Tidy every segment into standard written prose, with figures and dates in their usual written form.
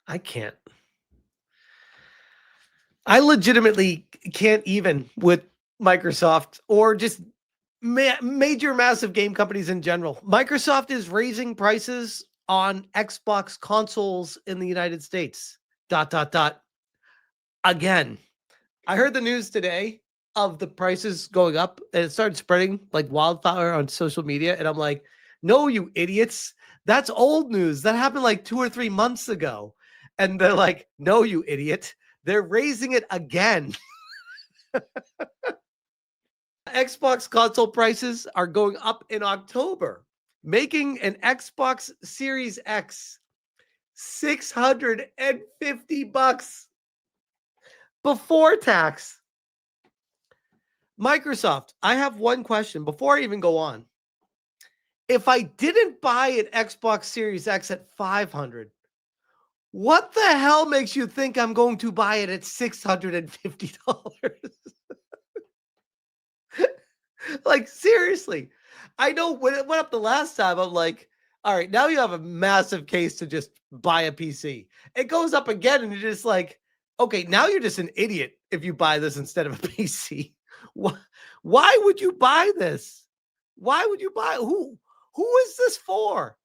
I can't. I legitimately can't even with Microsoft or just major massive game companies in general. Microsoft is raising prices on Xbox consoles in the United States. Dot dot dot. Again, I heard the news today of the prices going up and it started spreading like wildfire on social media. And I'm like, no, you idiots. That's old news. That happened like 2 or 3 months ago. And they're like, no, you idiot. They're raising it again. Xbox console prices are going up in October, making an Xbox Series X $650 before tax. Microsoft, I have one question before I even go on. If I didn't buy an Xbox Series X at 500, what the hell makes you think I'm going to buy it at $650? Like, seriously. I know when it went up the last time, I'm like, all right, now you have a massive case to just buy a PC. It goes up again, and you're just like, okay, now you're just an idiot if you buy this instead of a PC. Why would you buy this? Why would you buy? Who is this for?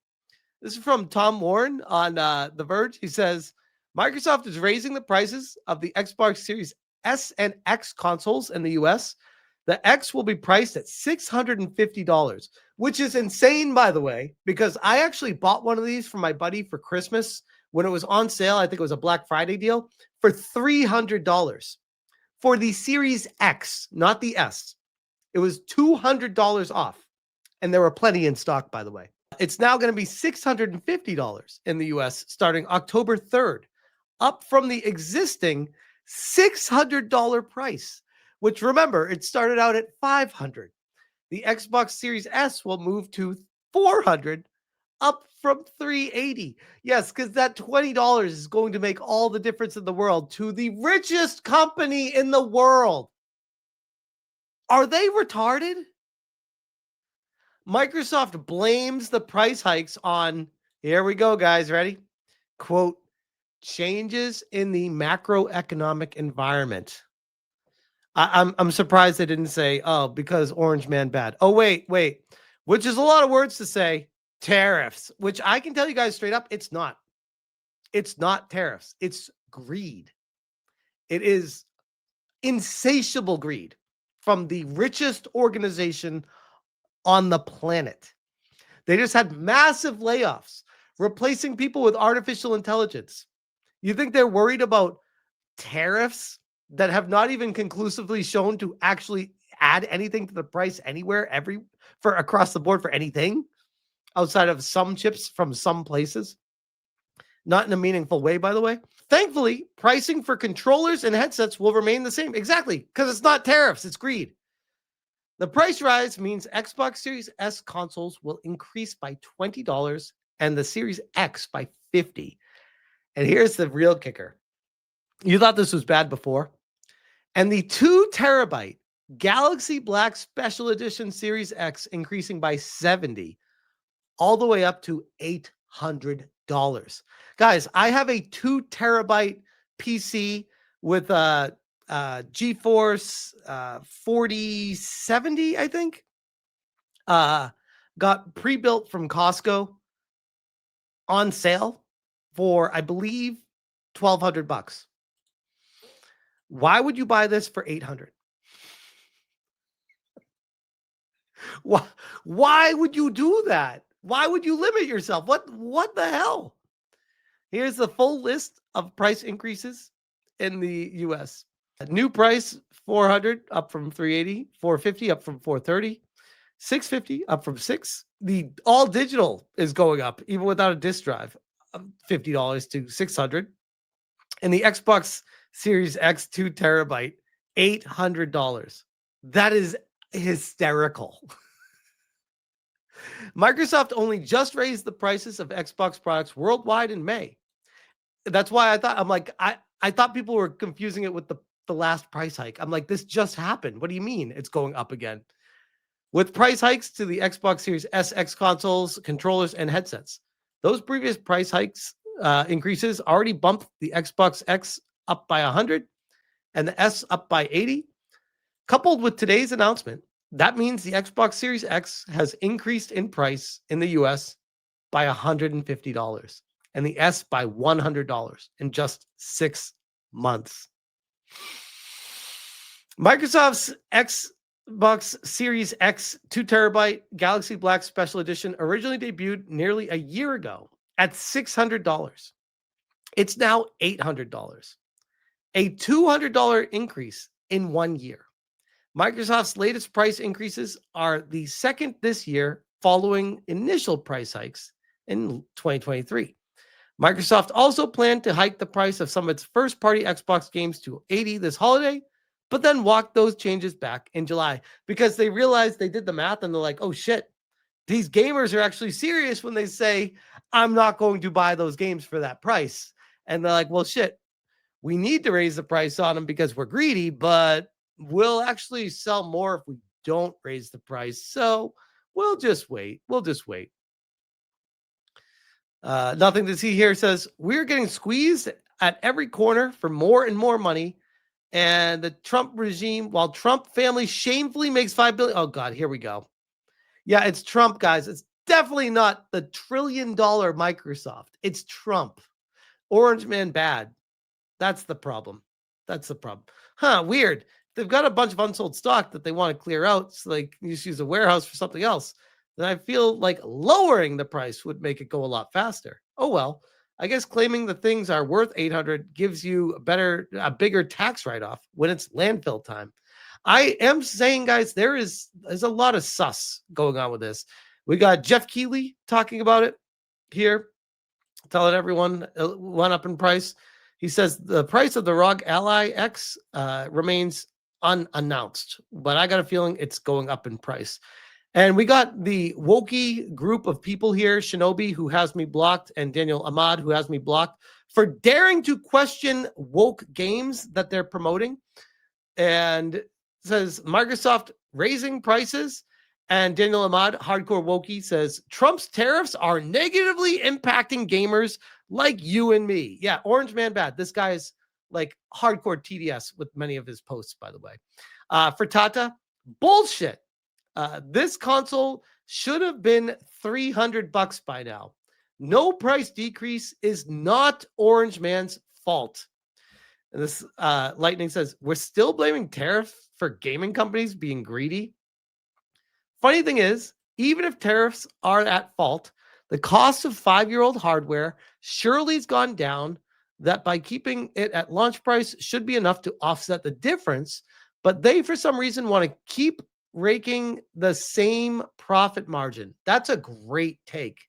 This is from Tom Warren on The Verge. He says Microsoft is raising the prices of the Xbox Series S and X consoles in the US. The X will be priced at $650, which is insane, by the way, because I actually bought one of these for my buddy for Christmas when it was on sale. I think it was a Black Friday deal for $300 for the Series X, not the S. It was $200 off, and there were plenty in stock, by the way. It's now going to be $650 in the US starting October 3rd, up from the existing $600 price, which, remember, it started out at $500. The Xbox Series S will move to $400, up from $380. Yes, because that $20 is going to make all the difference in the world to the richest company in the world. Are they retarded? Microsoft blames the price hikes on, here we go, guys, ready? Quote, changes in the macroeconomic environment. I'm surprised they didn't say, oh, because Orange Man bad. Oh, wait, which is a lot of words to say. Tariffs, which I can tell you guys straight up, it's not. It's not tariffs. It's greed. It is insatiable greed from the richest organization on the planet. They just had massive layoffs, replacing people with artificial intelligence. You think they're worried about tariffs that have not even conclusively shown to actually add anything to the price anywhere, for across the board for anything outside of some chips from some places? Not in a meaningful way, by the way. Thankfully, pricing for controllers and headsets will remain the same. Exactly, because it's not tariffs, it's greed. The price rise means Xbox Series S consoles will increase by $20 and the Series X by $50. And here's the real kicker. You thought this was bad before? And the 2 terabyte Galaxy Black Special Edition Series X increasing by $70, all the way up to $800. Guys, I have a 2 terabyte PC with a GeForce 4070, I think. Got pre-built from Costco on sale for, I believe, $1,200. Why would you buy this for $800? Why would you do that? Why would you limit yourself? What the hell? Here's the full list of price increases in the US. New price $400 up from $380, $450 up from $430, $650 up from $6. The all digital is going up even without a disk drive, $50 to $600. And the Xbox Series X 2 terabyte, $800. That is hysterical. Microsoft only just raised the prices of Xbox products worldwide in May. That's why I thought people were confusing it with the last price hike. I'm like, this just happened. What do you mean it's going up again? With price hikes to the Xbox Series S, X consoles, controllers, and headsets. Those previous price hikes increases already bumped the Xbox X up by 100 and the S up by 80. Coupled with today's announcement, that means the Xbox Series X has increased in price in the US by $150 and the S by $100 in just 6 months. Microsoft's Xbox Series X 2 terabyte Galaxy Black Special Edition originally debuted nearly a year ago at $600. It's now $800, a $200 increase in 1 year. Microsoft's latest price increases are the second this year following initial price hikes in 2023. Microsoft also planned to hike the price of some of its first-party Xbox games to $80 this holiday, but then walked those changes back in July because they realized they did the math and they're like, oh shit, these gamers are actually serious when they say, I'm not going to buy those games for that price. And they're like, well, shit, we need to raise the price on them because we're greedy, but we'll actually sell more if we don't raise the price. So we'll just wait. Nothing to see here says we're getting squeezed at every corner for more and more money. And the Trump regime, while Trump family shamefully makes $5 billion. Oh God, here we go. Yeah, it's Trump, guys. It's definitely not the $1 trillion Microsoft. It's Trump. Orange man bad. That's the problem. Weird. They've got a bunch of unsold stock that they want to clear out so they can just use a warehouse for something else. Then I feel like lowering the price would make it go a lot faster. Oh, well, I guess claiming the things are worth 800 gives you a bigger tax write-off when it's landfill time. I am saying, guys, there's a lot of sus going on with this. We got Jeff Keighley talking about it here, telling everyone it went up in price. He says the price of the ROG Ally X remains unannounced, but I got a feeling it's going up in price. And we got the wokey group of people here, Shinobi, who has me blocked, and Daniel Ahmad, who has me blocked, for daring to question woke games that they're promoting. And says Microsoft raising prices. And Daniel Ahmad, hardcore wokey, says Trump's tariffs are negatively impacting gamers like you and me. Yeah, Orange Man bad. This guy is like hardcore TDS with many of his posts, by the way. For Tata, bullshit. This console should have been $300 by now. No price decrease is not Orange Man's fault. And this Lightning says, we're still blaming tariffs for gaming companies being greedy. Funny thing is, even if tariffs are at fault, the cost of 5-year-old hardware surely has gone down, that by keeping it at launch price should be enough to offset the difference. But they, for some reason, want to keep raking the same profit margin. That's a great take.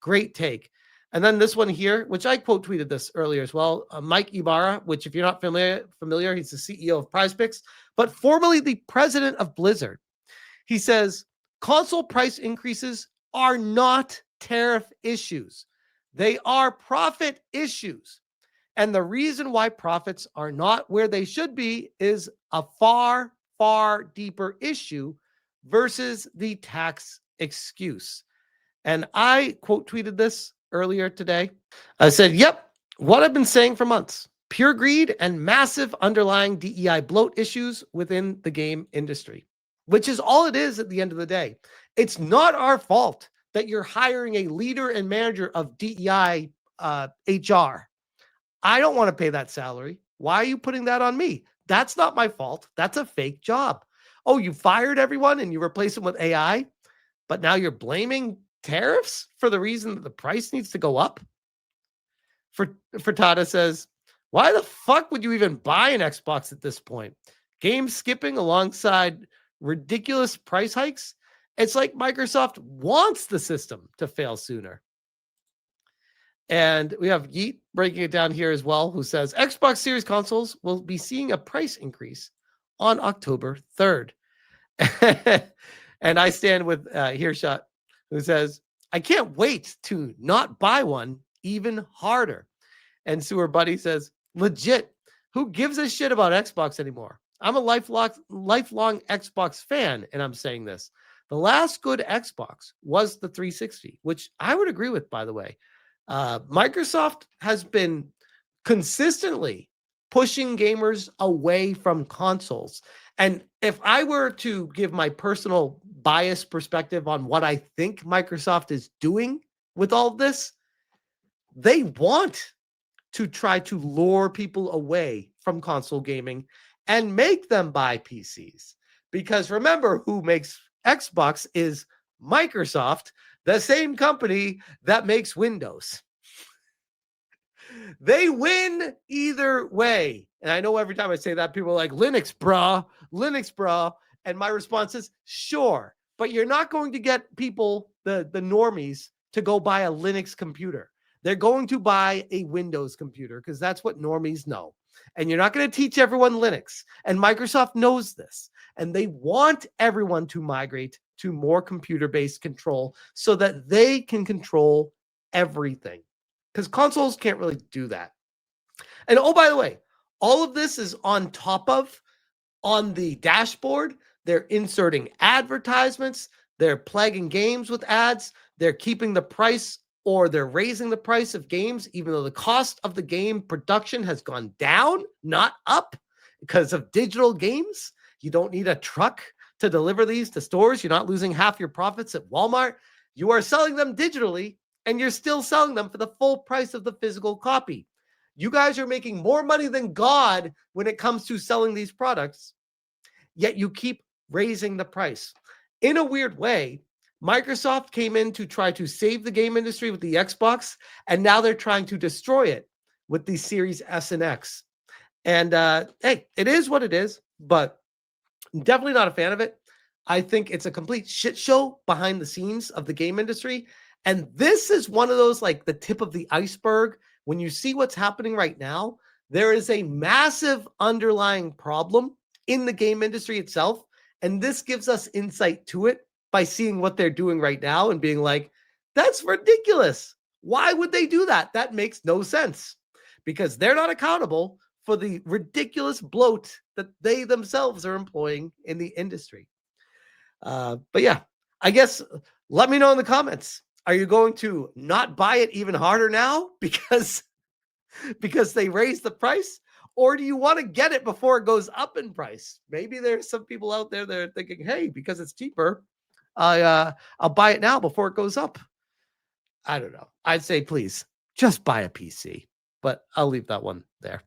Great take. And then this one here, which I quote tweeted this earlier as well, Mike Ibarra, which if you're not familiar, he's the CEO of PrizePicks, but formerly the president of Blizzard. He says, console price increases are not tariff issues. They are profit issues. And the reason why profits are not where they should be is a far, far deeper issue versus the tax excuse. And I quote tweeted this earlier today. I said, yep, what I've been saying for months. Pure greed and massive underlying DEI bloat issues within the game industry, which is all it is at the end of the day. It's not our fault that you're hiring a leader and manager of DEI HR. I don't want to pay that salary. Why are you putting that on me? That's not my fault. That's a fake job. Oh, you fired everyone and you replace them with AI, but now you're blaming tariffs for the reason that the price needs to go up? Furtada says, why the fuck would you even buy an Xbox at this point? Game skipping alongside ridiculous price hikes? It's like Microsoft wants the system to fail sooner. And we have Yeet breaking it down here as well, who says Xbox Series consoles will be seeing a price increase on October 3rd. And I stand with Hearshot, who says, I can't wait to not buy one even harder. And Sewer Buddy says, legit, who gives a shit about Xbox anymore? I'm a lifelong Xbox fan, and I'm saying this. The last good Xbox was the 360, which I would agree with, by the way. Microsoft has been consistently pushing gamers away from consoles. And if I were to give my personal bias perspective on what I think Microsoft is doing with all of this, they want to try to lure people away from console gaming and make them buy PCs. Because remember, who makes Xbox is Microsoft, the same company that makes Windows. They win either way. And I know every time I say that, people are like, Linux, brah, Linux, brah. And my response is, sure, but you're not going to get people, the normies, to go buy a Linux computer. They're going to buy a Windows computer because that's what normies know. And you're not going to teach everyone Linux. And Microsoft knows this. And they want everyone to migrate to more computer-based control so that they can control everything. Because consoles can't really do that. And oh, by the way, all of this is on top of, on the dashboard, they're inserting advertisements, they're plaguing games with ads, they're keeping the price or they're raising the price of games, even though the cost of the game production has gone down, not up, because of digital games. You don't need a truck to deliver these to stores. You're not losing half your profits at Walmart. You are selling them digitally, and you're still selling them for the full price of the physical copy. You guys are making more money than God when it comes to selling these products, yet you keep raising the price. In a weird way, Microsoft came in to try to save the game industry with the Xbox, and now they're trying to destroy it with the Series S and X. And hey, it is what it is, but I'm definitely not a fan of it. I think it's a complete shit show behind the scenes of the game industry. And this is one of those, like, the tip of the iceberg. When you see what's happening right now, there is a massive underlying problem in the game industry itself. And this gives us insight to it by seeing what they're doing right now and being like, that's ridiculous. Why would they do that? That makes no sense, because they're not accountable for the ridiculous bloat that they themselves are employing in the industry. But yeah, I guess let me know in the comments. Are you going to not buy it even harder now because they raised the price? Or do you want to get it before it goes up in price? Maybe there's some people out there that are thinking, hey, because it's cheaper, I'll buy it now before it goes up. I don't know. I'd say, please, just buy a PC. But I'll leave that one there.